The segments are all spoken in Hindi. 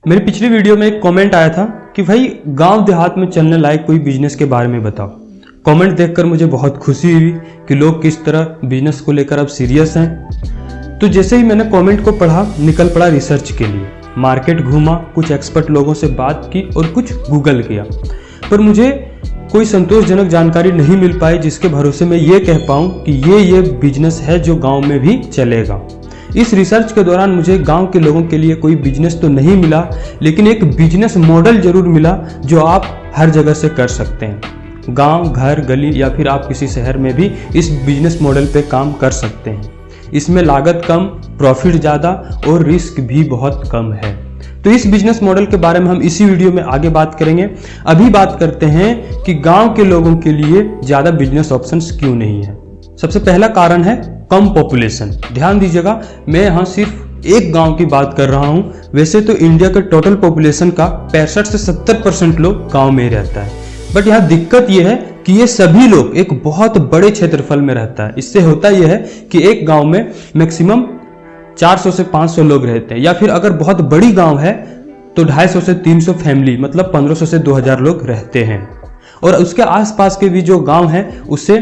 मेरी पिछली वीडियो में एक कमेंट आया था कि भाई गांव देहात में चलने लायक कोई बिजनेस के बारे में बताओ। कमेंट देखकर मुझे बहुत खुशी हुई कि लोग किस तरह बिजनेस को लेकर अब सीरियस हैं। तो जैसे ही मैंने कमेंट को पढ़ा, निकल पड़ा रिसर्च के लिए। मार्केट घूमा, कुछ एक्सपर्ट लोगों से बात की और कुछ गूगल किया, पर मुझे कोई संतोषजनक जानकारी नहीं मिल पाई जिसके भरोसे मैं ये कह पाऊँ कि ये बिजनेस है जो गाँव में भी चलेगा। इस रिसर्च के दौरान मुझे गांव के लोगों के लिए कोई बिजनेस तो नहीं मिला, लेकिन एक बिजनेस मॉडल जरूर मिला जो आप हर जगह से कर सकते हैं। गांव, घर, गली या फिर आप किसी शहर में भी इस बिजनेस मॉडल पे काम कर सकते हैं। इसमें लागत कम, प्रॉफिट ज़्यादा और रिस्क भी बहुत कम है। तो इस बिजनेस मॉडल के बारे में हम इसी वीडियो में आगे बात करेंगे। अभी बात करते हैं कि गाँव के लोगों के लिए ज़्यादा बिजनेस ऑप्शंस क्यों नहीं है। सबसे पहला कारण है कम पॉपुलेशन। ध्यान दीजिएगा, मैं यहाँ सिर्फ एक गांव की बात कर रहा हूँ। वैसे तो इंडिया के टोटल पॉपुलेशन का 65 से 70% लोग गांव में ही रहता है, बट यहाँ दिक्कत यह है कि ये सभी लोग एक बहुत बड़े क्षेत्रफल में रहता है। इससे होता यह है कि एक गांव में मैक्सिमम 400 से 500 लोग रहते हैं, या फिर अगर बहुत बड़ी गांव है तो 250 से 300 फैमिली, मतलब 1500 से 2000 लोग रहते हैं। और उसके आसपास के भी जो गांव है उससे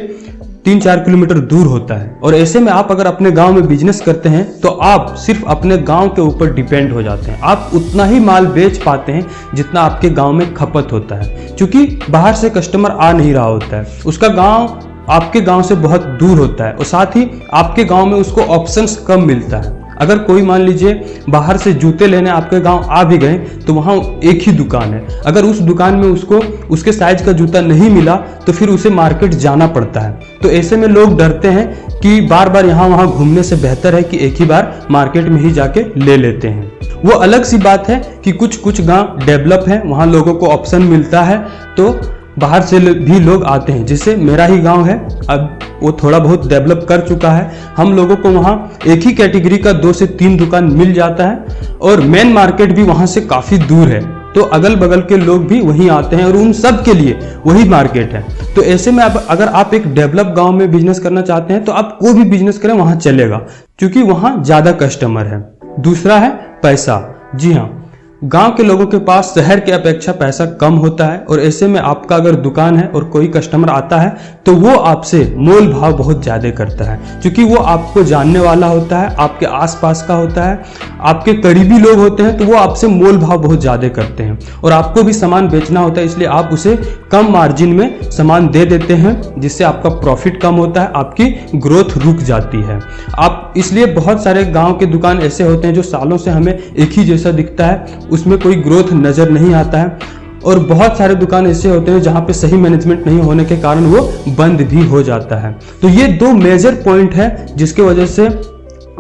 3-4 किलोमीटर दूर होता है। और ऐसे में आप अगर अपने गांव में बिजनेस करते हैं तो आप सिर्फ अपने गांव के ऊपर डिपेंड हो जाते हैं। आप उतना ही माल बेच पाते हैं जितना आपके गांव में खपत होता है, क्योंकि बाहर से कस्टमर आ नहीं रहा होता है। उसका गांव आपके गांव से बहुत दूर होता है और साथ ही आपके गांव में उसको ऑप्शंस कम मिलता है। अगर कोई मान लीजिए बाहर से जूते लेने आपके गांव आ भी गए तो वहाँ एक ही दुकान है। अगर उस दुकान में उसको उसके साइज का जूता नहीं मिला तो फिर उसे मार्केट जाना पड़ता है। तो ऐसे में लोग डरते हैं कि बार बार यहाँ वहाँ घूमने से बेहतर है कि एक ही बार मार्केट में ही जाके ले लेते हैं। वो अलग सी बात है कि कुछ गाँव डेवलप है, वहाँ लोगों को ऑप्शन मिलता है तो बाहर से भी लोग आते हैं। जैसे मेरा ही गांव है, अब वो थोड़ा बहुत डेवलप कर चुका है। हम लोगों को वहाँ एक ही कैटेगरी का 2 से 3 दुकान मिल जाता है और मेन मार्केट भी वहाँ से काफ़ी दूर है, तो अगल बगल के लोग भी वहीं आते हैं और उन सब के लिए वही मार्केट है। तो ऐसे में अगर आप एक डेवलप गाँव में बिजनेस करना चाहते हैं तो आप कोई भी बिजनेस करें, वहाँ चलेगा, क्योंकि वहाँ ज़्यादा कस्टमर है। दूसरा है पैसा। जी हाँ, गांव के लोगों के पास शहर की अपेक्षा पैसा कम होता है और ऐसे में आपका अगर दुकान है और कोई कस्टमर आता है तो वो आपसे मोल भाव बहुत ज़्यादा करता है, क्योंकि वो आपको जानने वाला होता है, आपके आसपास का होता है, आपके करीबी लोग होते हैं, तो वो आपसे मोल भाव बहुत ज़्यादा करते हैं। और आपको भी सामान बेचना होता है, इसलिए आप उसे कम मार्जिन में सामान दे देते हैं, जिससे आपका प्रॉफिट कम होता है, आपकी ग्रोथ रुक जाती है। आप इसलिए बहुत सारे गाँव के दुकान ऐसे होते हैं जो सालों से हमें एक ही जैसा दिखता है, उसमें कोई ग्रोथ नज़र नहीं आता है। और बहुत सारे दुकान ऐसे होते हैं जहाँ पे सही मैनेजमेंट नहीं होने के कारण वो बंद भी हो जाता है। तो ये 2 मेजर पॉइंट है जिसके वजह से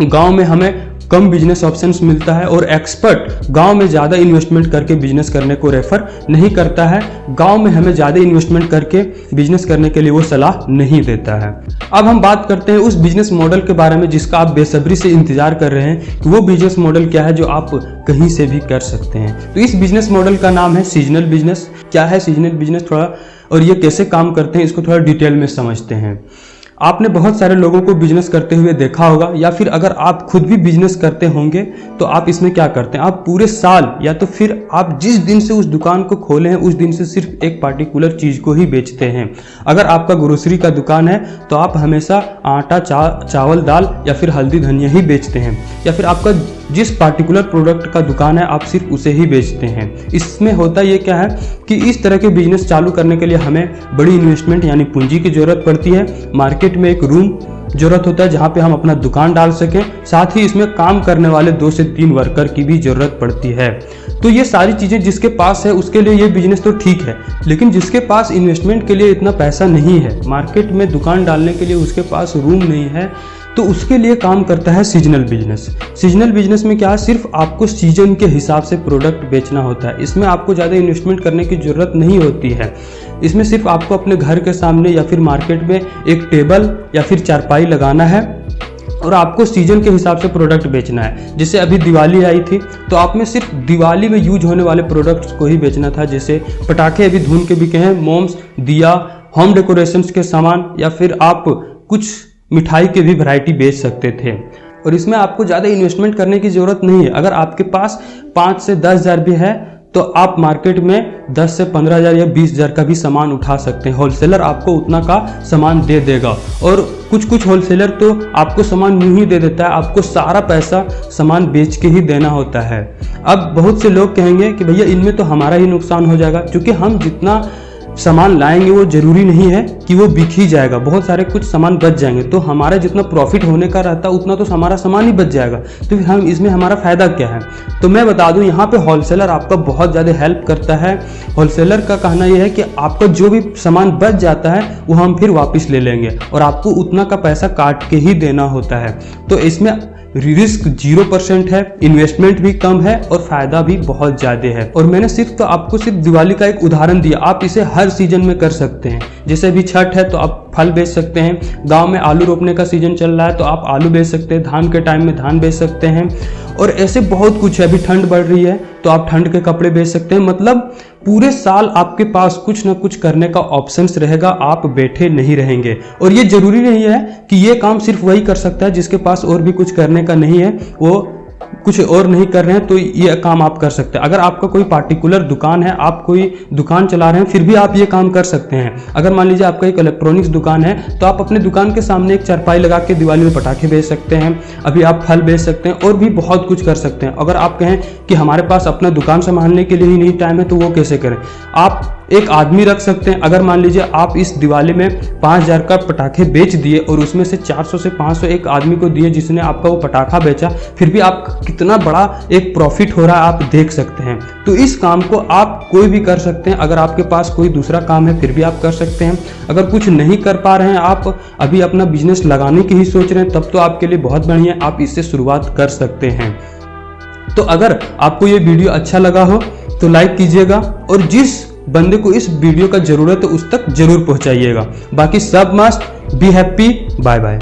गांव में हमें कम बिजनेस ऑप्शंस मिलता है और एक्सपर्ट गांव में ज़्यादा इन्वेस्टमेंट करके बिजनेस करने को रेफर नहीं करता है। गांव में हमें ज़्यादा इन्वेस्टमेंट करके बिजनेस करने के लिए वो सलाह नहीं देता है। अब हम बात करते हैं उस बिजनेस मॉडल के बारे में जिसका आप बेसब्री से इंतजार कर रहे हैं कि वो बिजनेस मॉडल क्या है जो आप कहीं से भी कर सकते हैं। तो इस बिजनेस मॉडल का नाम है सीजनल बिजनेस। क्या है सीजनल बिजनेस थोड़ा, और ये कैसे काम करते हैं इसको थोड़ा डिटेल में समझते हैं। आपने बहुत सारे लोगों को बिजनेस करते हुए देखा होगा, या फिर अगर आप खुद भी बिजनेस करते होंगे तो आप इसमें क्या करते हैं, आप पूरे साल या तो फिर आप जिस दिन से उस दुकान को खोले हैं उस दिन से सिर्फ एक पार्टिकुलर चीज़ को ही बेचते हैं। अगर आपका ग्रोसरी का दुकान है तो आप हमेशा आटा, चावल, दाल या फिर हल्दी धनिया ही बेचते हैं, या फिर आपका जिस पार्टिकुलर प्रोडक्ट का दुकान है आप सिर्फ उसे ही बेचते हैं। इसमें होता ये क्या है कि इस तरह के बिजनेस चालू करने के लिए हमें बड़ी इन्वेस्टमेंट यानी पूंजी की जरूरत पड़ती है। मार्केट में एक रूम जरूरत होता है जहाँ पे हम अपना दुकान डाल सकें, साथ ही इसमें काम करने वाले 2 से 3 वर्कर की भी जरूरत पड़ती है। तो ये सारी चीज़ें जिसके पास है उसके लिए ये बिजनेस तो ठीक है, लेकिन जिसके पास इन्वेस्टमेंट के लिए इतना पैसा नहीं है, मार्केट में दुकान डालने के लिए उसके पास रूम नहीं है, तो उसके लिए काम करता है सीजनल बिजनेस। सीजनल बिजनेस में क्या है, सिर्फ आपको सीजन के हिसाब से प्रोडक्ट बेचना होता है। इसमें आपको ज़्यादा इन्वेस्टमेंट करने की ज़रूरत नहीं होती है। इसमें सिर्फ आपको अपने घर के सामने या फिर मार्केट में एक टेबल या फिर चारपाई लगाना है और आपको सीजन के हिसाब से प्रोडक्ट बेचना है। जैसे अभी दिवाली आई थी तो आप में सिर्फ दिवाली में यूज होने वाले प्रोडक्ट्स को ही बेचना था। जैसे पटाखे अभी धुन के बिके हैं, मोम्स, दिया, होम डेकोरेशंस के सामान, या फिर आप कुछ मिठाई के भी वैरायटी बेच सकते थे। और इसमें आपको ज़्यादा इन्वेस्टमेंट करने की ज़रूरत नहीं है। अगर आपके पास 5 से 10 हज़ार भी है तो आप मार्केट में 10 से 15 हज़ार या 20 हज़ार का भी सामान उठा सकते हैं। होलसेलर आपको उतना का सामान दे देगा, और कुछ होलसेलर तो आपको सामान यूं ही दे देता है, आपको सारा पैसा सामान बेच के ही देना होता है। अब बहुत से लोग कहेंगे कि भैया इनमें तो हमारा ही नुकसान हो जाएगा, क्योंकि हम जितना सामान लाएंगे वो जरूरी नहीं है कि वो बिक ही जाएगा, बहुत सारे कुछ सामान बच जाएंगे, तो हमारा जितना प्रॉफिट होने का रहता है उतना तो हमारा सामान ही बच जाएगा, तो फिर हम इसमें हमारा फ़ायदा क्या है। तो मैं बता दूं, यहाँ पे होलसेलर आपका बहुत ज़्यादा हेल्प करता है। होलसेलर का कहना यह है कि आपका जो भी सामान बच जाता है वो हम फिर वापस ले लेंगे, और आपको उतना का पैसा काट के ही देना होता है। तो इसमें रिस्क 0% है, इन्वेस्टमेंट भी कम है और फायदा भी बहुत ज़्यादा है। और मैंने आपको सिर्फ दिवाली का एक उदाहरण दिया, आप इसे हर सीजन में कर सकते हैं। जैसे भी छठ है तो आप फल बेच सकते हैं, गांव में आलू रोपने का सीजन चल रहा है तो आप आलू बेच सकते हैं, धान के टाइम में धान बेच सकते हैं, और ऐसे बहुत कुछ है। अभी ठंड बढ़ रही है तो आप ठंड के कपड़े बेच सकते हैं। मतलब पूरे साल आपके पास कुछ ना कुछ करने का ऑप्शंस रहेगा, आप बैठे नहीं रहेंगे। और ये जरूरी नहीं है कि ये काम सिर्फ वही कर सकता है जिसके पास और भी कुछ करने का नहीं है, वो कुछ और नहीं कर रहे हैं तो ये काम आप कर सकते हैं। अगर आपका कोई पार्टिकुलर दुकान है, आप कोई दुकान चला रहे हैं, फिर भी आप ये काम कर सकते हैं। अगर मान लीजिए आपका एक इलेक्ट्रॉनिक्स दुकान है तो आप अपने दुकान के सामने एक चारपाई लगा के दिवाली में पटाखे बेच सकते हैं, अभी आप फल बेच सकते हैं, और भी बहुत कुछ कर सकते हैं। अगर आप कहें कि हमारे पास अपना दुकान संभालने के लिए ही नहीं टाइम है तो वो कैसे करें, आप एक आदमी रख सकते हैं। अगर मान लीजिए आप इस दिवाली में 5000 का पटाखे बेच दिए और उसमें से 400 से 500 एक आदमी को दिए जिसने आपका वो पटाखा बेचा, फिर भी आप कितना बड़ा एक प्रॉफिट हो रहा है आप देख सकते हैं। तो इस काम को आप कोई भी कर सकते हैं। अगर आपके पास कोई दूसरा काम है फिर भी आप कर सकते हैं। अगर कुछ नहीं कर पा रहे हैं, आप अभी अपना बिजनेस लगाने की ही सोच रहे हैं, तब तो आपके लिए बहुत बढ़िया, आप इससे शुरुआत कर सकते हैं। तो अगर आपको ये वीडियो अच्छा लगा हो तो लाइक कीजिएगा, और जिस बंदे को इस वीडियो का जरूरत है उस तक जरूर पहुंचाइएगा। बाकी सब मस्त, बी हैप्पी, बाय बाय।